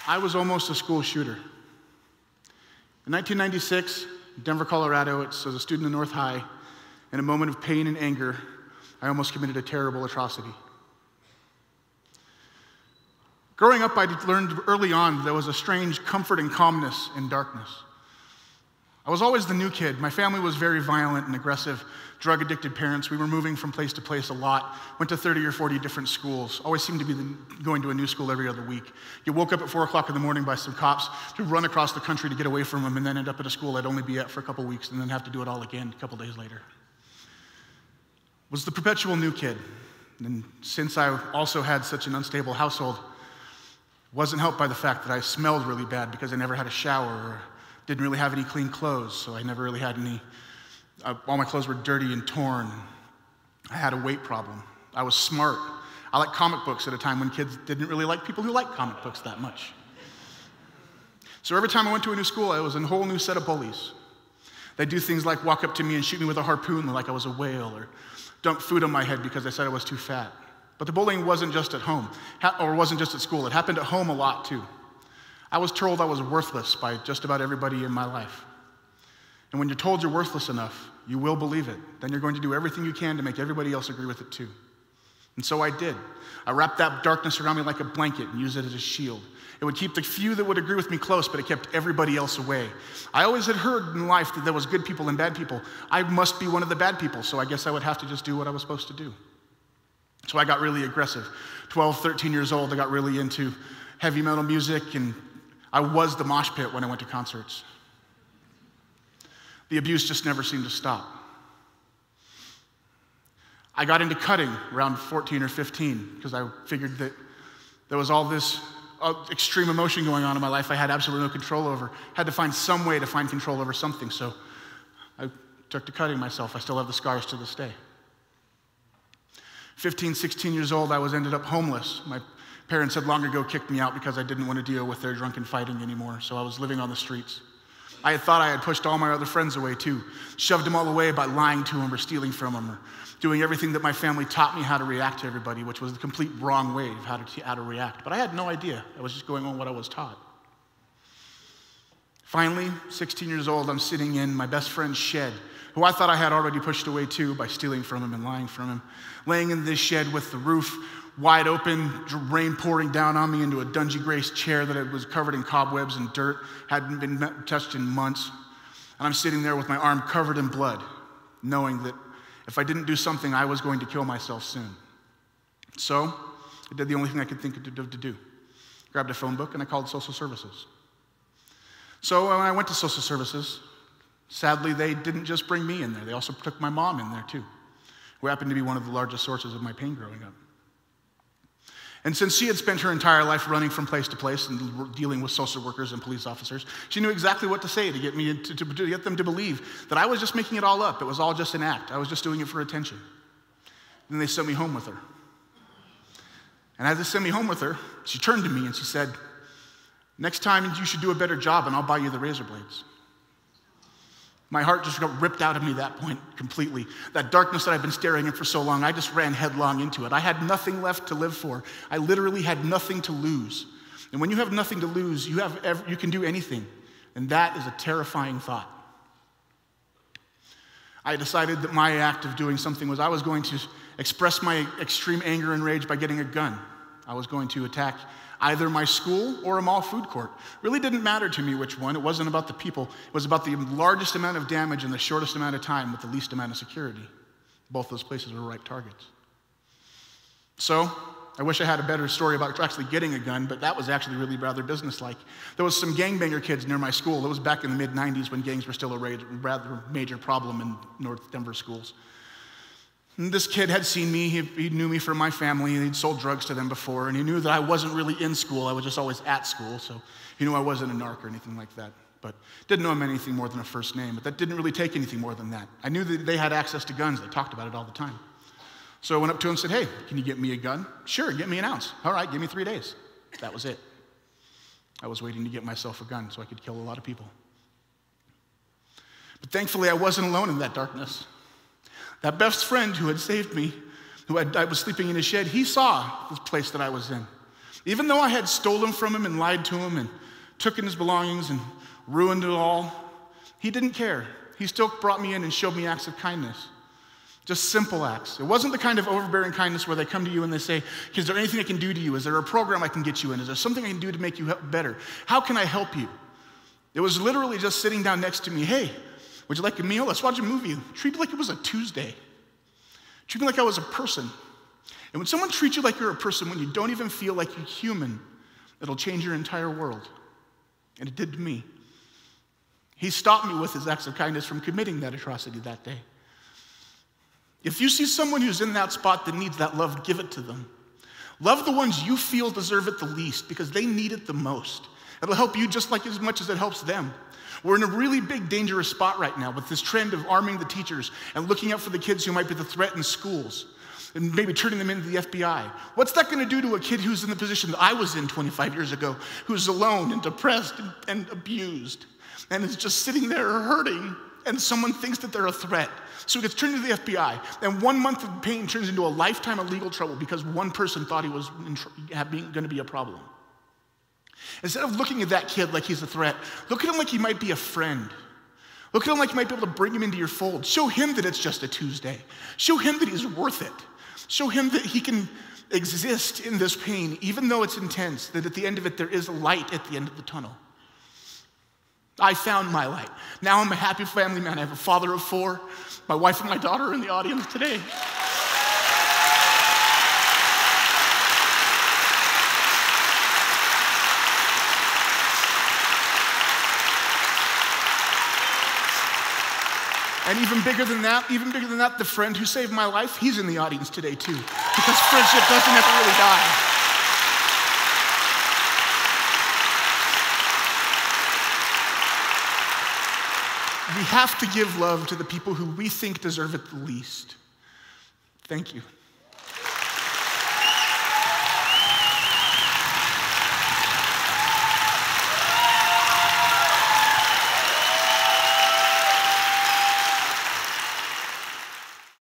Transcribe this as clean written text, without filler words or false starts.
I was almost a school shooter. In 1996, Denver, Colorado, as a student in North High, in a moment of pain and anger, I almost committed a terrible atrocity. Growing up, I learned early on there was a strange comfort and calmness in darkness. I was always the new kid. My family was very violent and aggressive, drug-addicted parents. We were moving from place to place a lot, went to 30 or 40 different schools, always seemed to be going to a new school every other week. You woke up at 4 o'clock in the morning by some cops to run across the country to get away from them and then end up at a school I'd only be at for a couple weeks and then have to do it all again a couple days later. Was the perpetual new kid. And since I also had such an unstable household, wasn't helped by the fact that I smelled really bad because I never had a shower or didn't really have any clean clothes, so I never really had any, all my clothes were dirty and torn. I had a weight problem. I was smart. I liked comic books at a time when kids didn't really like people who liked comic books that much. So every time I went to a new school, I was in a whole new set of bullies. They'd do things like walk up to me and shoot me with a harpoon like I was a whale, or dunk food on my head because they said I was too fat. But the bullying wasn't just at home, or wasn't just at school. It happened at home a lot too. I was told I was worthless by just about everybody in my life. And when you're told you're worthless enough, you will believe it. Then you're going to do everything you can to make everybody else agree with it too. And so I did. I wrapped that darkness around me like a blanket and used it as a shield. It would keep the few that would agree with me close, but it kept everybody else away. I always had heard in life that there was good people and bad people. I must be one of the bad people, so I guess I would have to just do what I was supposed to do. So I got really aggressive. 12, 13 years old, I got really into heavy metal music, and I was the mosh pit when I went to concerts. The abuse just never seemed to stop. I got into cutting around 14 or 15 because I figured that there was all this extreme emotion going on in my life I had absolutely no control over. Had to find some way to find control over something, so I took to cutting myself. I still have the scars to this day. 15, 16 years old, I ended up homeless. My parents had long ago kicked me out because I didn't want to deal with their drunken fighting anymore, so I was living on the streets. I had thought I had pushed all my other friends away too, shoved them all away by lying to them or stealing from them or doing everything that my family taught me how to react to everybody, which was the complete wrong way of how to react. But I had no idea. I was just going on what I was taught. Finally, 16 years old, I'm sitting in my best friend's shed, who I thought I had already pushed away too by stealing from him and lying from him, laying in this shed with the roof wide open, rain pouring down on me into a dungy gray chair that was covered in cobwebs and dirt, hadn't been touched in months. And I'm sitting there with my arm covered in blood, knowing that if I didn't do something, I was going to kill myself soon. So I did the only thing I could think of to do. Grabbed a phone book and I called social services. So when I went to social services, sadly, they didn't just bring me in there. They also took my mom in there too, who happened to be one of the largest sources of my pain growing up. And since she had spent her entire life running from place to place and dealing with social workers and police officers, she knew exactly what to say to get me to get them to believe that I was just making it all up. It was all just an act. I was just doing it for attention. Then they sent me home with her. And as they sent me home with her, she turned to me and she said, "Next time you should do a better job and I'll buy you the razor blades." My heart just got ripped out of me at that point completely. That darkness that I've been staring at for so long, I just ran headlong into it. I had nothing left to live for. I literally had nothing to lose. And when you have nothing to lose, you can do anything. And that is a terrifying thought. I decided that my act of doing something was I was going to express my extreme anger and rage by getting a gun. I was going to attack either my school or a mall food court. Really didn't matter to me which one. It wasn't about the people. It was about the largest amount of damage in the shortest amount of time with the least amount of security. Both those places were ripe targets. So I wish I had a better story about actually getting a gun, but that was actually really rather businesslike. There was some gangbanger kids near my school. It was back in the mid-90s when gangs were still a rather major problem in North Denver schools. And this kid had seen me, he knew me from my family, he'd sold drugs to them before, and he knew that I wasn't really in school, I was just always at school, so he knew I wasn't a narc or anything like that, but didn't know him anything more than a first name, but that didn't really take anything more than that. I knew that they had access to guns, they talked about it all the time. So I went up to him and said, "Hey, can you get me a gun?" "Sure, get me an ounce." "All right, give me 3 days." That was it. I was waiting to get myself a gun so I could kill a lot of people. But thankfully, I wasn't alone in that darkness. That best friend who had saved me, I was sleeping in his shed, he saw this place that I was in. Even though I had stolen from him and lied to him and taken his belongings and ruined it all, he didn't care. He still brought me in and showed me acts of kindness. Just simple acts. It wasn't the kind of overbearing kindness where they come to you and they say, is there anything I can do to you? Is there a program I can get you in? Is there something I can do to make you better? How can I help you? It was literally just sitting down next to me. Hey, would you like a meal? Let's watch a movie. Treat me like it was a Tuesday. Treat me like I was a person. And when someone treats you like you're a person, when you don't even feel like you're human, it'll change your entire world. And it did to me. He stopped me with his acts of kindness from committing that atrocity that day. If you see someone who's in that spot that needs that love, give it to them. Love the ones you feel deserve it the least because they need it the most. It'll help you just like as much as it helps them. We're in a really big, dangerous spot right now with this trend of arming the teachers and looking out for the kids who might be the threat in schools and maybe turning them into the FBI. What's that going to do to a kid who's in the position that I was in 25 years ago, who's alone and depressed and abused and is just sitting there hurting, and someone thinks that they're a threat? So he gets turned into the FBI, and 1 month of pain turns into a lifetime of legal trouble because one person thought he was going to be a problem. Instead of looking at that kid like he's a threat, look at him like he might be a friend. Look at him like you might be able to bring him into your fold. Show him that it's just a Tuesday. Show him that he's worth it. Show him that he can exist in this pain, even though it's intense, that at the end of it, there is a light at the end of the tunnel. I found my light. Now I'm a happy family man. I have a father of 4. My wife and my daughter are in the audience today. And even bigger than that, the friend who saved my life, he's in the audience today too. Because friendship doesn't have to really die. We have to give love to the people who we think deserve it the least. Thank you.